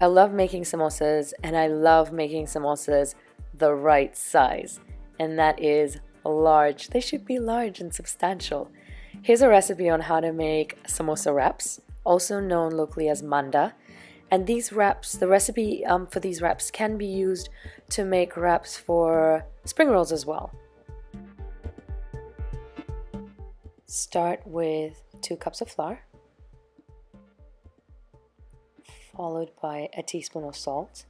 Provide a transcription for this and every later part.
I love making samosas, and I love making samosas the right size, and that is large. They should be large and substantial. Here's a recipe on how to make samosa wraps, also known locally as manda. And these wraps, the recipe for these wraps can be used to make wraps for spring rolls as well. Start with 2 cups of flour, followed by a teaspoon of salt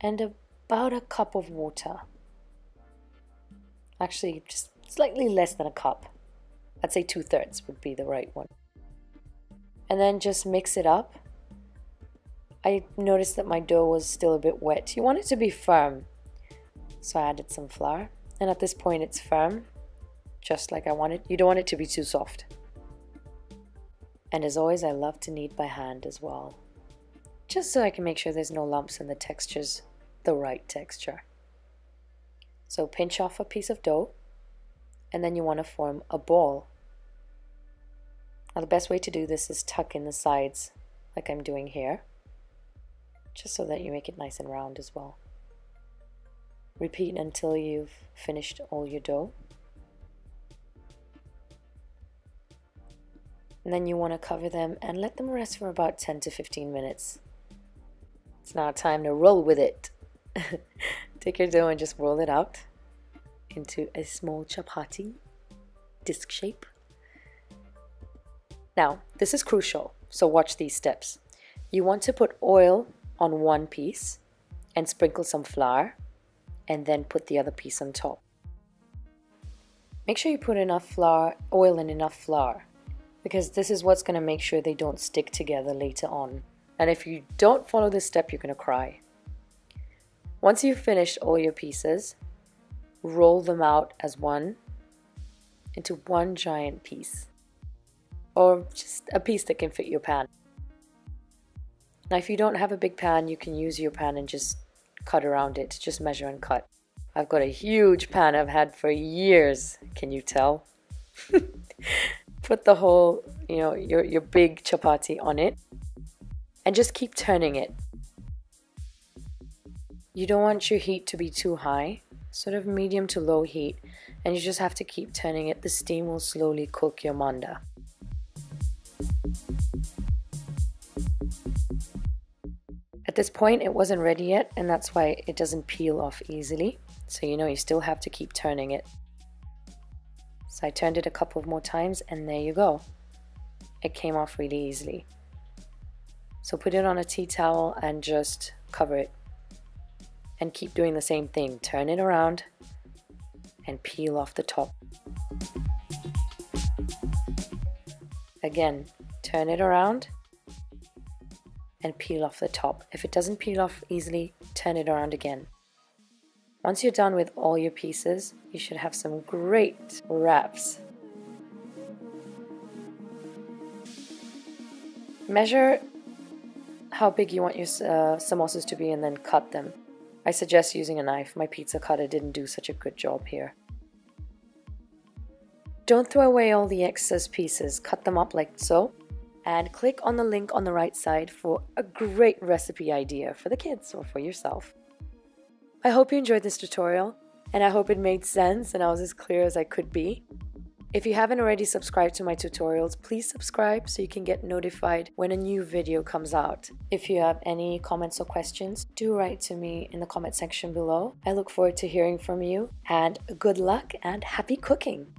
and about a cup of water. Actually, just slightly less than a cup. I'd say 2/3 would be the right one. And then just mix it up. I noticed that my dough was still a bit wet. You want it to be firm. So I added some flour. And at this point it's firm, just like I want it. You don't want it to be too soft. And as always, I love to knead by hand as well, just so I can make sure there's no lumps and the texture's the right texture. So pinch off a piece of dough, and then you want to form a ball. Now the best way to do this is tuck in the sides, like I'm doing here, just so that you make it nice and round as well. Repeat until you've finished all your dough. And then you want to cover them and let them rest for about 10 to 15 minutes. It's now time to roll with it. Take your dough and just roll it out into a small chapati, disc shape. Now, this is crucial, so watch these steps. You want to put oil on one piece and sprinkle some flour, and then put the other piece on top. Make sure you put enough oil and enough flour, because this is what's going to make sure they don't stick together later on. And if you don't follow this step, you're going to cry. Once you've finished all your pieces, roll them out as one into one giant piece, or just a piece that can fit your pan. Now if you don't have a big pan, you can use your pan and just cut around it. Just measure and cut. I've got a huge pan I've had for years. Can you tell? Put the whole, your big chapati on it and just keep turning it. You don't want your heat to be too high, sort of medium to low heat, and you just have to keep turning it. The steam will slowly cook your manda. At this point it wasn't ready yet, and that's why it doesn't peel off easily. So you still have to keep turning it. So I turned it a couple of more times and there you go. It came off really easily. So put it on a tea towel and just cover it. And keep doing the same thing. Turn it around and peel off the top. Again, turn it around and peel off the top. If it doesn't peel off easily, turn it around again. Once you're done with all your pieces, you should have some great wraps. Measure how big you want your samosas to be and then cut them. I suggest using a knife. My pizza cutter didn't do such a good job here. Don't throw away all the excess pieces. Cut them up like so. And click on the link on the right side for a great recipe idea for the kids or for yourself. I hope you enjoyed this tutorial, and I hope it made sense and I was as clear as I could be. If you haven't already subscribed to my tutorials, please subscribe so you can get notified when a new video comes out. If you have any comments or questions, do write to me in the comment section below. I look forward to hearing from you, and good luck and happy cooking!